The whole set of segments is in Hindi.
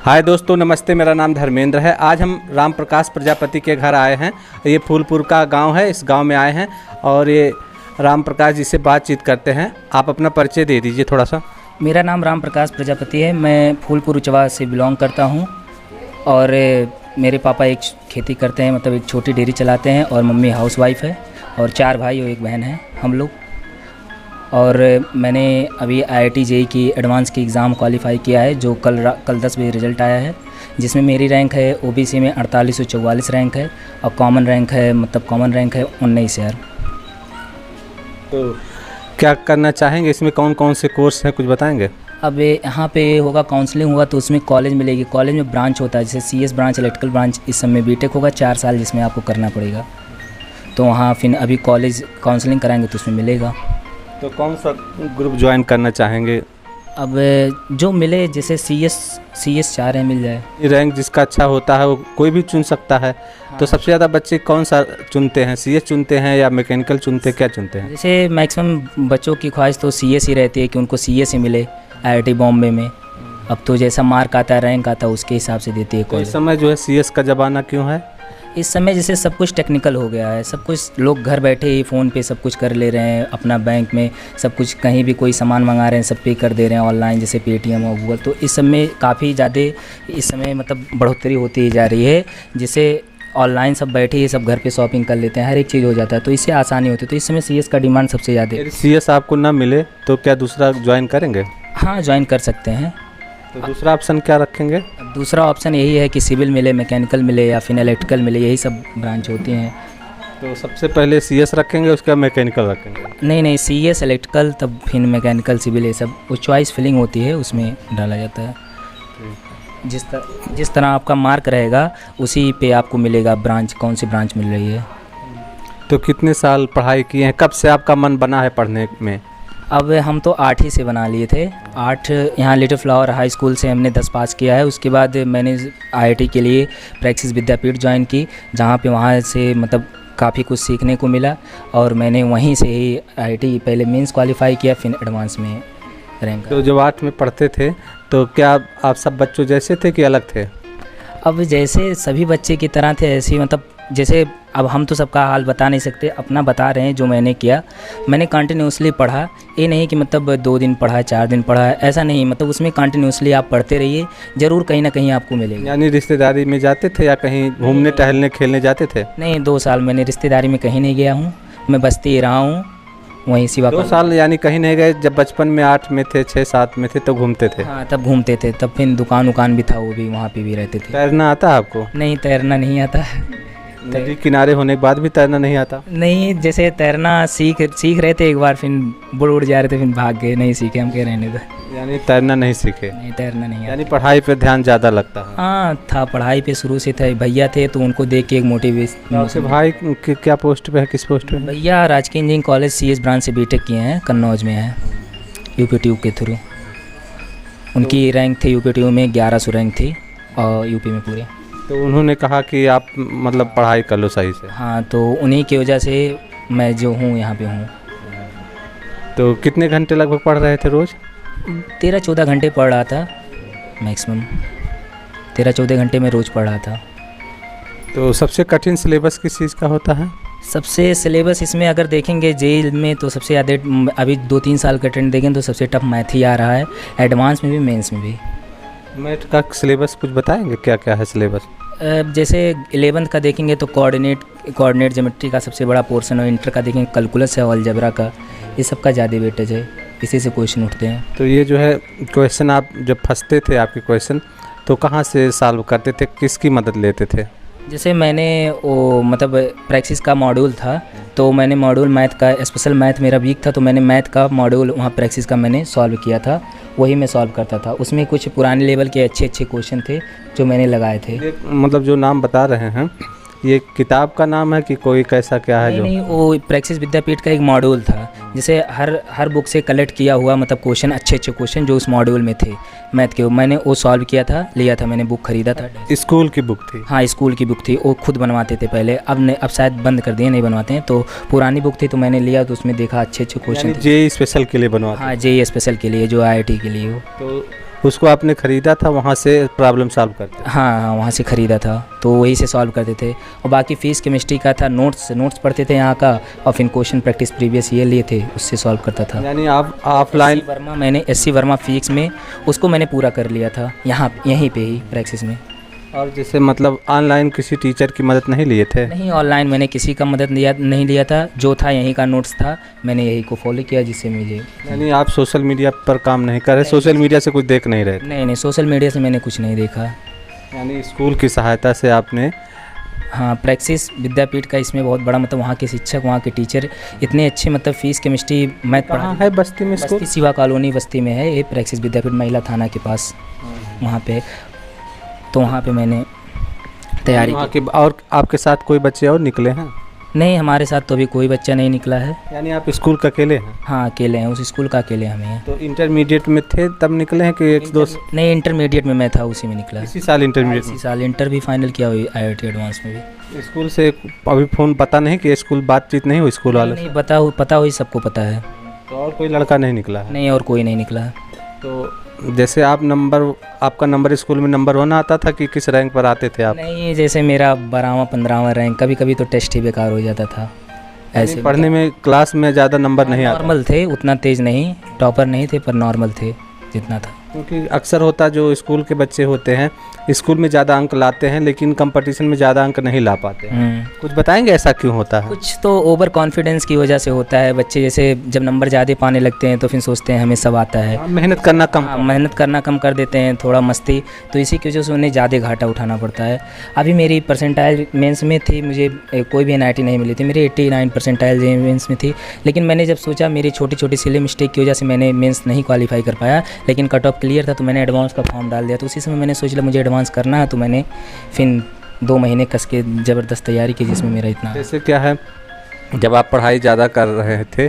हाय दोस्तों, नमस्ते। मेरा नाम धर्मेंद्र है। आज हम राम प्रकाश प्रजापति के घर आए हैं। ये फूलपुर का गांव है। इस गांव में आए हैं और ये राम प्रकाश जी से बातचीत करते हैं। आप अपना परिचय दे दीजिए थोड़ा सा। मेरा नाम राम प्रकाश प्रजापति है। मैं फूलपुर उचवा से बिलोंग करता हूँ और मेरे पापा एक खेती करते हैं, मतलब एक छोटी डेयरी चलाते हैं, और मम्मी हाउसवाइफ है और 4 भाई और 1 बहन है हम लोग। और मैंने अभी IIT JEE की एडवांस की एग्ज़ाम क्वालिफाई किया है, जो कल 10 बजे रिज़ल्ट आया है, जिसमें मेरी रैंक है OBC में 4844 रैंक है और कॉमन रैंक है 19,000। तो क्या करना चाहेंगे इसमें? कौन कौन से कोर्स हैं, कुछ बताएंगे? अब यहाँ पे होगा काउंसलिंग होगा तो उसमें कॉलेज मिलेगी। कॉलेज में ब्रांच होता है, जैसे CS ब्रांच, इलेक्ट्रिकल ब्रांच, इस सब में बीटेक होगा 4 साल, जिसमें आपको करना पड़ेगा। तो वहाँ फिर अभी कॉलेज काउंसलिंग कराएंगे तो उसमें मिलेगा। तो कौन सा ग्रुप ज्वाइन करना चाहेंगे? अब जो मिले, जैसे CS 4 है, मिल जाए। ये रैंक जिसका अच्छा होता है वो कोई भी चुन सकता है। तो सबसे ज़्यादा बच्चे कौन सा चुनते हैं? CS चुनते हैं या मैकेनिकल चुनते हैं, क्या चुनते हैं? जैसे मैक्सिमम बच्चों की ख्वाहिश तो CS ही रहती है कि उनको CS ही मिले IIT बॉम्बे में। अब तो जैसा मार्क आता है, रैंक आता है, उसके हिसाब से देती है तो कॉलेज। इस समय जो है CS का ज़माना क्यों है? इस समय जैसे सब कुछ टेक्निकल हो गया है, सब कुछ लोग घर बैठे ही फ़ोन पे सब कुछ कर ले रहे हैं। अपना बैंक में सब कुछ, कहीं भी कोई सामान मंगा रहे हैं सब पे कर दे रहे हैं ऑनलाइन, जैसे Paytm और गूगल। तो इस समय काफ़ी ज़्यादा इस समय मतलब बढ़ोतरी होती ही जा रही है, जिससे ऑनलाइन सब बैठे ही सब घर पे शॉपिंग कर लेते हैं, हर एक चीज़ हो जाता है, तो इससे आसानी होती है। तो इस समय CS का डिमांड सबसे ज़्यादा है। यदि CS आपको ना मिले तो क्या दूसरा ज्वाइन करेंगे? हाँ, ज्वाइन कर सकते हैं। तो दूसरा ऑप्शन क्या रखेंगे? दूसरा ऑप्शन यही है कि सिविल मिले, मैकेनिकल मिले या फिर इलेक्ट्रिकल मिले, यही सब ब्रांच होती हैं। तो सबसे पहले CS रखेंगे, उसके बाद मैकेनिकल रखेंगे? नहीं, CS इलेक्ट्रिकल, तब फिर मैकेनिकल, सिविल, ये सब वो चॉइस फिलिंग होती है, उसमें डाला जाता है। जिस तरह आपका मार्क रहेगा उसी पे आपको मिलेगा ब्रांच, कौन सी ब्रांच मिल रही है। तो कितने साल पढ़ाई किए हैं? कब से आपका मन बना है पढ़ने में? अब हम तो 8 ही से बना लिए थे। 8 यहाँ लिटिल फ्लावर हाई स्कूल से हमने 10 पास किया है। उसके बाद मैंने IIT के लिए प्रैक्सिस विद्यापीठ ज्वाइन की, जहाँ पे वहाँ से मतलब काफ़ी कुछ सीखने को मिला, और मैंने वहीं से ही IIT पहले मेंस क्वालिफाई किया, फिर एडवांस में रैंक। तो जब 8 में पढ़ते थे तो क्या आप सब बच्चों जैसे थे कि अलग थे? अब जैसे सभी बच्चे की तरह थे, ऐसे ही मतलब जैसे, अब हम तो सबका हाल बता नहीं सकते, अपना बता रहे हैं जो मैंने किया। मैंने कंटिन्यूसली पढ़ा, ये नहीं कि मतलब 2 दिन पढ़ा, 4 दिन पढ़ा, ऐसा नहीं। मतलब उसमें कंटिन्यूसली आप पढ़ते रहिए, ज़रूर कहीं ना कहीं आपको मिलेगा। यानी रिश्तेदारी में जाते थे या कहीं घूमने टहलने खेलने जाते थे? नहीं, 2 साल मैंने रिश्तेदारी में कहीं नहीं गया हूँ, मैं बस्ती ही रहा हूँ वहीं सिवा। 2 साल यानी कहीं नहीं गए? जब बचपन में 8 में थे, 6-7 में थे तो घूमते थे? हाँ, तब घूमते थे। तब फिर दुकान भी था, वो भी वहाँ पे भी रहते थे। तैरना आता आपको? नहीं, तैरना नहीं आता। नदी किनारे होने के बाद भी तैरना नहीं आता? नहीं, जैसे तैरना सीख रहे थे एक बार, फिर बुड़ उड़ जा रहे थे, फिर भाग गए, नहीं सीखे। हम कह रहने दो। यानी तैरना नहीं सीखे? नहीं, तैरना नहीं आता। यानी पढ़ाई पे ध्यान ज़्यादा लगता है? हाँ, था, पढ़ाई पे शुरू से था। भैया थे तो उनको देख के एक मोटिवेशन। आपके भाई क्या पोस्ट पे है, किस पोस्ट पे है? भैया राजकीय इंजीनियरिंग कॉलेज CS ब्रांच से BTech किए हैं, कन्नौज में है, UP के थ्रू। उनकी रैंक थी UP में 1100 रैंक थी, और UP में पूरे। तो उन्होंने कहा कि आप मतलब पढ़ाई कर लो सही से? हाँ, तो उन्हीं की वजह से मैं जो हूँ यहाँ पे हूँ। तो कितने घंटे लगभग पढ़ रहे थे रोज़? 13-14 घंटे पढ़ रहा था मैक्सिमम। 13-14 घंटे में रोज़ पढ़ रहा था। तो सबसे कठिन सिलेबस किस चीज़ का होता है? सबसे सिलेबस इसमें अगर देखेंगे JEE में तो सबसे ज़्यादा, अभी 2-3 साल का ट्रेंड देखें तो सबसे टफ मैथ ही आ रहा है, एडवांस में भी, मेंस में भी। मैथ का सिलेबस कुछ बताएंगे, क्या क्या है सिलेबस? जैसे 11th का देखेंगे तो कोऑर्डिनेट ज्योमेट्री का सबसे बड़ा पोर्शन है। इंटर का देखेंगे कैलकुलस है, अलजेब्रा का, ये सब का ज़्यादा वेटेज है, इसी से क्वेश्चन उठते हैं। तो ये जो है क्वेश्चन, आप जब फंसते थे आपके क्वेश्चन, तो कहाँ से सॉल्व करते थे, किसकी मदद लेते थे? जैसे मैंने वो मतलब प्रैक्टिस का मॉड्यूल था, तो मैंने मॉड्यूल मैथ का, स्पेशल मैथ मेरा वीक था, तो मैंने मैथ का मॉड्यूल वहाँ प्रैक्टिस का मैंने सॉल्व किया था, वही मैं सॉल्व करता था। उसमें कुछ पुराने लेवल के अच्छे क्वेश्चन थे जो मैंने लगाए थे। मतलब जो नाम बता रहे हैं, ये किताब का नाम है कि कोई कैसा क्या है? नहीं, वो प्रैक्टिस विद्यापीठ का एक मॉड्यूल था, जैसे हर बुक से कलेक्ट किया हुआ, मतलब क्वेश्चन, अच्छे क्वेश्चन जो उस मॉड्यूल में थे मैथ के, मैंने वो सॉल्व किया था, लिया था मैंने, बुक खरीदा था। स्कूल की बुक थी? हाँ, स्कूल की बुक थी, वो खुद बनवाते थे पहले, अब शायद बंद कर दिए, नहीं बनवाते हैं। तो पुरानी बुक थी तो मैंने लिया, तो उसमें देखा अच्छे क्वेश्चन थे। JEE स्पेशल के लिए बनवाते? हाँ, JEE स्पेशल के लिए, जो IIT के लिए हो। तो उसको आपने ख़रीदा था, वहाँ से प्रॉब्लम सॉल्व करते? हाँ हाँ, वहाँ से ख़रीदा था तो वहीं से सॉल्व करते थे। और बाकी फ़ीस केमिस्ट्री का था, नोट्स पढ़ते थे यहाँ का, और फिर क्वेश्चन प्रैक्टिस प्रीवियस ये लिए थे, उससे सॉल्व करता था। यानी आप ऑफलाइन एससी वर्मा फिजिक्स में उसको मैंने पूरा कर लिया था यहाँ यहीं पे ही प्रैक्टिस में। और जैसे मतलब ऑनलाइन किसी टीचर की मदद नहीं लिए थे? नहीं, ऑनलाइन मैंने किसी का मदद नहीं लिया था, जो था यहीं का नोट्स था, मैंने यही को फॉलो किया जिससे मुझे। यानी आप सोशल मीडिया पर काम नहीं कर रहे, सोशल मीडिया से कुछ देख नहीं रहे? नहीं, सोशल मीडिया से मैंने कुछ नहीं देखा। यानी स्कूल की सहायता से आपने? हाँ, प्रैक्टिस विद्यापीठ का इसमें बहुत बड़ा मतलब वहाँ के शिक्षक, वहाँ के टीचर इतने अच्छे, मतलब फ़ीस केमिस्ट्री मैथ कहाँ है बस्ती में स्कूल? बस्ती शिवा कॉलोनी बस्ती में है ये प्रैक्टिस विद्यापीठ, महिला थाना के पास वहाँ पे। तो वहाँ पे मैंने तैयारी की। और आपके साथ कोई बच्चे और निकले हैं? नहीं, हमारे साथ तो अभी कोई बच्चा नहीं निकला है। यानी आप स्कूल का अकेले हैं? हाँ, अकेले हैं, उस स्कूल का अकेले हमें हैं। तो इंटरमीडिएट में थे तब निकले हैं कि एक दो? नहीं, इंटरमीडिएट में मैं था, उसी में निकला। इसी साल इंटरमीडिएट? इसी साल इंटर भी फाइनल किया हुई, IIT एडवांस में भी। स्कूल से अभी फ़ोन पता नहीं कि स्कूल बातचीत नहीं हुई स्कूल वालों? नहीं, पता हुई, सबको पता है। तो और कोई लड़का नहीं निकला है? नहीं, और कोई नहीं निकला। तो जैसे आपका नंबर स्कूल में नंबर 1 आता था कि किस रैंक पर आते थे आप? नहीं, जैसे मेरा 12वां 15वां रैंक, कभी कभी तो टेस्ट ही बेकार हो जाता था। ऐसे पढ़ने में क्लास में ज़्यादा नंबर नहीं आते? नॉर्मल थे, उतना तेज़ नहीं, टॉपर नहीं थे, पर नॉर्मल थे जितना था। क्योंकि अक्सर होता जो स्कूल के बच्चे होते हैं स्कूल में ज़्यादा अंक लाते हैं लेकिन कंपटीशन में ज़्यादा अंक नहीं ला पाते हैं। कुछ बताएंगे ऐसा क्यों होता है? कुछ तो ओवर कॉन्फिडेंस की वजह से होता है। बच्चे जैसे जब नंबर ज़्यादा पाने लगते हैं तो फिर सोचते हैं हमें सब आता है, मेहनत करना कम कर देते हैं, थोड़ा मस्ती, तो इसी की वजह से उन्हें ज़्यादा घाटा उठाना पड़ता है। अभी मेरी परसेंटाइल मेंस में थी, मुझे कोई भी NIT नहीं मिली थी, मेरी 89 परसेंटाइल मेंस में थी। लेकिन मैंने जब सोचा मेरी छोटी छोटी सिली मिस्टेक की वजह से मैंने मेंस नहीं क्वालिफाई कर पाया, लेकिन कट ऑफ क्लियर था तो मैंने एडवांस का फॉर्म डाल दिया। तो उसी समय मैंने सोच लिया मुझे एडवांस करना है, तो मैंने फिर 2 महीने कस के ज़बरदस्त तैयारी की जिसमें मेरा इतना। जैसे क्या है, जब आप पढ़ाई ज़्यादा कर रहे थे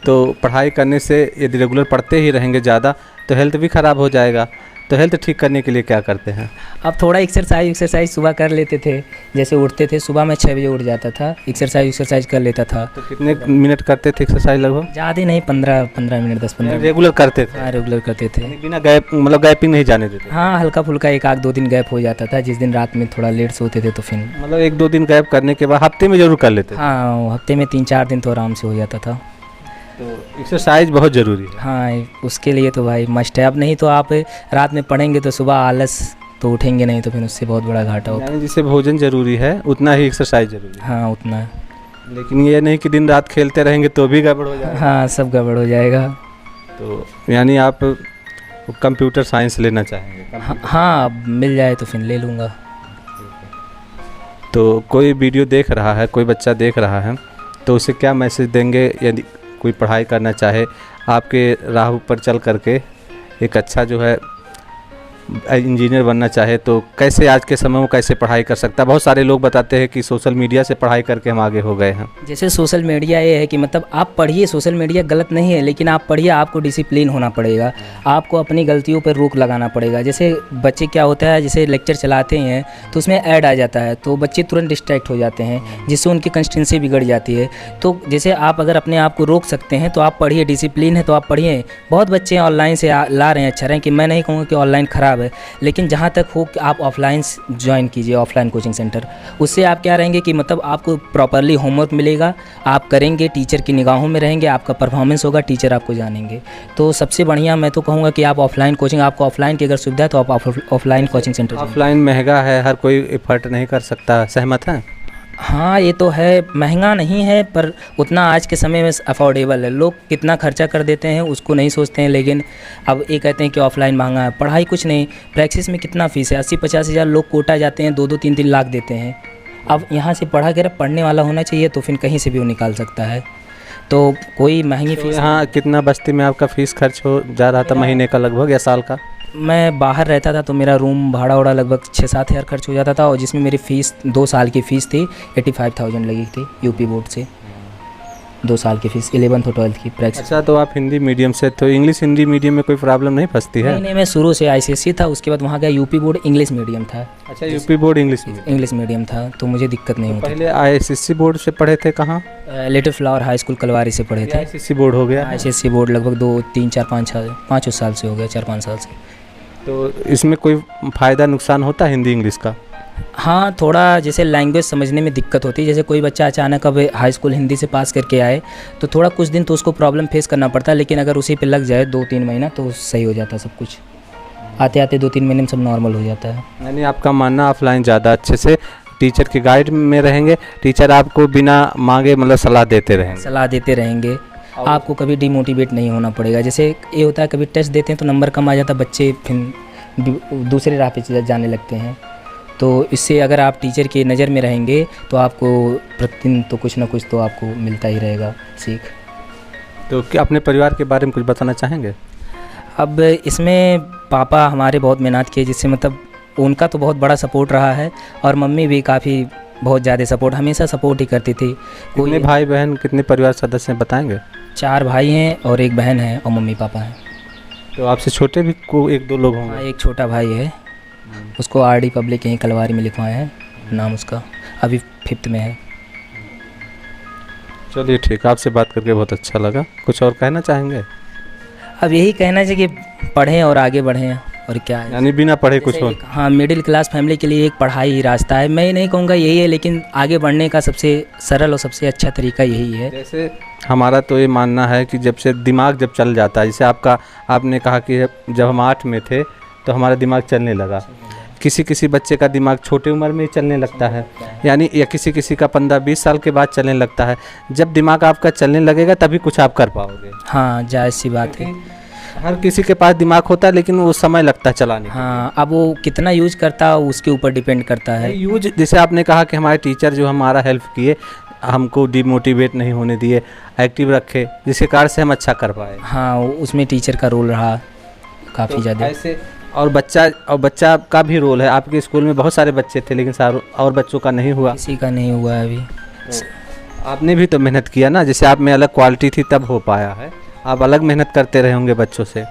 तो पढ़ाई करने से यदि रेगुलर पढ़ते ही रहेंगे ज़्यादा तो हेल्थ भी ख़राब हो जाएगा। तो हेल्थ ठीक करने के लिए क्या करते हैं? अब थोड़ा एक्सरसाइज सुबह कर लेते थे। जैसे उठते थे सुबह में 6 बजे उठ जाता था, एक्सरसाइज कर लेता था। तो कितने मिनट करते थे एक्सरसाइज? लगभग ज़्यादा नहीं, 15 मिनट, 10-15 मिनट रेगुलर करते थे? हाँ, रेगुलर करते थे, बिना गैप, मतलब गैपिंग नहीं जाने देते? हाँ, हल्का फुल्का 1-2 दिन गैप हो जाता था, जिस दिन रात में थोड़ा लेट सोते थे तो फिर मतलब 1-2 दिन गैप करने के बाद हफ्ते में जरूर कर लेते? हाँ, हफ्ते में 3-4 दिन तो आराम से हो जाता था। तो एक्सरसाइज बहुत ज़रूरी है। हाँ, उसके लिए तो भाई मस्ट है। अब नहीं तो आप रात में पढ़ेंगे तो सुबह आलस तो उठेंगे नहीं, तो फिर उससे बहुत बड़ा घाटा होता है। यानी जिसे भोजन ज़रूरी है उतना ही एक्सरसाइज ज़रूरी है। हाँ, उतना। लेकिन ये नहीं कि दिन रात खेलते रहेंगे तो भी गड़बड़ हो जाएगा। हाँ, सब गड़बड़ हो जाएगा। तो यानी आप कंप्यूटर साइंस लेना चाहेंगे? हाँ, मिल जाए तो फिर ले लूँगा। तो कोई वीडियो देख रहा है, कोई बच्चा देख रहा है तो उसे क्या मैसेज देंगे यदि कोई पढ़ाई करना चाहे, आपके राह पर चल करके एक अच्छा जो है इंजीनियर बनना चाहे, तो कैसे आज के समय में कैसे पढ़ाई कर सकता है? बहुत सारे लोग बताते हैं कि सोशल मीडिया से पढ़ाई करके हम आगे हो गए हैं। जैसे सोशल मीडिया ये है कि मतलब आप पढ़िए, सोशल मीडिया गलत नहीं है, लेकिन आप पढ़िए, आपको डिसिप्लिन होना पड़ेगा, आपको अपनी गलतियों पर रोक लगाना पड़ेगा। जैसे बच्चे क्या होता है, जैसे लेक्चर चलाते हैं तो उसमें ऐड आ जाता है तो बच्चे तुरंत डिस्ट्रैक्ट हो जाते हैं, जिससे उनकी कंसिस्टेंसी बिगड़ जाती है। तो जैसे आप अगर अपने आप को रोक सकते हैं तो आप पढ़िए, डिसिप्लिन है तो आप पढ़िए। बहुत बच्चे ऑनलाइन से ला रहे हैं, अच्छा रहे कि मैं नहीं कहूँगा कि ऑनलाइन ख़राब है, लेकिन जहाँ तक हो कि आप ऑफलाइन ज्वाइन कीजिए, ऑफलाइन कोचिंग सेंटर। उससे आप क्या रहेंगे कि मतलब आपको प्रॉपरली होमवर्क मिलेगा, आप करेंगे, टीचर की निगाहों में रहेंगे, आपका परफॉर्मेंस होगा, टीचर आपको जानेंगे। तो सबसे बढ़िया मैं तो कहूँगा कि आप ऑफलाइन कोचिंग, आपको ऑफलाइन की अगर सुविधा है तो आप ऑफलाइन कोचिंग सेंटर। ऑफलाइन महंगा है, हर कोई एफर्ट नहीं कर सकता, सहमत है? हाँ, ये तो है, महंगा नहीं है पर उतना आज के समय में अफोर्डेबल है। लोग कितना खर्चा कर देते हैं उसको नहीं सोचते हैं, लेकिन अब ये कहते हैं कि ऑफलाइन महंगा है। पढ़ाई कुछ नहीं, प्रैक्टिस में कितना फीस है, 80-50 हज़ार लोग कोटा जाते हैं, 2-2 3-3 लाख देते हैं। अब यहाँ से पढ़ने वाला होना चाहिए तो फिर कहीं से भी वो निकाल सकता है। तो कोई महंगी फीस। यहाँ कितना बस्ती में आपका फ़ीस खर्च हो जा रहा था महीने का लगभग या साल का? मैं बाहर रहता था तो मेरा रूम भाड़ा वाड़ा लगभग 6-7 हज़ार खर्च हो जाता था, और जिसमें मेरी फ़ीस 2 साल की फ़ीस थी 85,000 लगी थी यूपी बोर्ड से। 2 साल की फ़ीस 11th और 12th की प्रैक्टिस। अच्छा, तो आप हिंदी मीडियम से, तो इंग्लिश हिंदी मीडियम में कोई प्रॉब्लम नहीं फंसती है? नहीं, मैं शुरू से ICSE था, उसके बाद वहाँ गया यूपी बोर्ड इंग्लिश मीडियम था। अच्छा, यूपी बोर्ड इंग्लिश मीडियम था तो मुझे दिक्कत नहीं होती। पहले ICSE बोर्ड से पढ़े थे कहाँ? Little flower high school Kalwari से पढ़े थे। ICSE बोर्ड हो गया? ICSE बोर्ड लगभग 2, 3, 4, 5 साल से हो गया, 4-5 साल से। तो इसमें कोई फ़ायदा नुकसान होता है हिंदी इंग्लिश का? हाँ, थोड़ा जैसे लैंग्वेज समझने में दिक्कत होती है। जैसे कोई बच्चा अचानक अब हाई स्कूल हिंदी से पास करके आए तो थोड़ा कुछ दिन तो उसको प्रॉब्लम फेस करना पड़ता है, लेकिन अगर उसी पे लग जाए 2-3 महीना तो सही हो जाता है सब कुछ। आते आते 2-3 महीने में सब नॉर्मल हो जाता है। यानी आपका मानना ऑफलाइन ज़्यादा अच्छे से टीचर के गाइड में रहेंगे, टीचर आपको बिना मांगे मतलब सलाह देते रहेंगे। आपको कभी डिमोटिवेट नहीं होना पड़ेगा। जैसे ये होता है कभी टेस्ट देते हैं तो नंबर कम आ जाता है, बच्चे फिर दूसरे राह पे जाने लगते हैं। तो इससे अगर आप टीचर की नज़र में रहेंगे तो आपको प्रतिदिन तो कुछ ना कुछ तो आपको मिलता ही रहेगा सीख। तो क्या अपने परिवार के बारे में कुछ बताना चाहेंगे? अब इसमें पापा हमारे बहुत मेहनत किए, जिससे मतलब उनका तो बहुत बड़ा सपोर्ट रहा है, और मम्मी भी काफ़ी बहुत ज़्यादा सपोर्ट, हमेशा सपोर्ट ही करती थी। कितने भाई बहन, कितने परिवार सदस्य हैं बताएंगे? 4 भाई हैं और 1 बहन है और मम्मी पापा हैं। तो आपसे छोटे भी को 1-2 लोग होंगे? हाँ, एक छोटा भाई है, उसको आरडी पब्लिक यहीं कलवारी में लिखवाए हैं नाम उसका, अभी 5th में है। चलिए ठीक है, आपसे बात करके बहुत अच्छा लगा। कुछ और कहना चाहेंगे? अब यही कहना चाहिए कि पढ़ें और आगे बढ़ें, और क्या है। यानी बिना पढ़े कुछ हो? हाँ, मिडिल क्लास फैमिली के लिए एक पढ़ाई ही रास्ता है। मैं नहीं कहूँगा यही है, लेकिन आगे बढ़ने का सबसे सरल और सबसे अच्छा तरीका यही है। जैसे हमारा तो ये मानना है कि जब से दिमाग जब चल जाता है, जैसे आपने कहा कि जब हम 8 में थे तो हमारा दिमाग चलने लगा। किसी बच्चे का दिमाग छोटे उम्र में ही चलने लगता है, यानी या किसी का 15-20 साल के बाद चलने लगता है। जब दिमाग आपका चलने लगेगा तभी कुछ आप कर पाओगे। हाँ, जायज़ सी बात है। हर किसी के पास दिमाग होता है, लेकिन वो समय लगता है चलाने में। हाँ, अब वो कितना यूज करता है उसके ऊपर डिपेंड करता है। यूज, जैसे आपने कहा कि हमारे टीचर जो हमारा हेल्प किए, हमको डिमोटिवेट नहीं होने दिए, एक्टिव रखे, जिसके कारण से हम अच्छा कर पाए। हाँ, उसमें टीचर का रोल रहा काफ़ी तो ज़्यादा। ऐसे और बच्चा का भी रोल है। आपके स्कूल में बहुत सारे बच्चे थे, लेकिन और बच्चों का नहीं हुआ। किसी का नहीं हुआ है अभी। आपने भी तो मेहनत किया ना, जैसे आप में अलग क्वालिटी थी तब हो पाया है। आप अलग मेहनत करते रहे होंगे बच्चों से।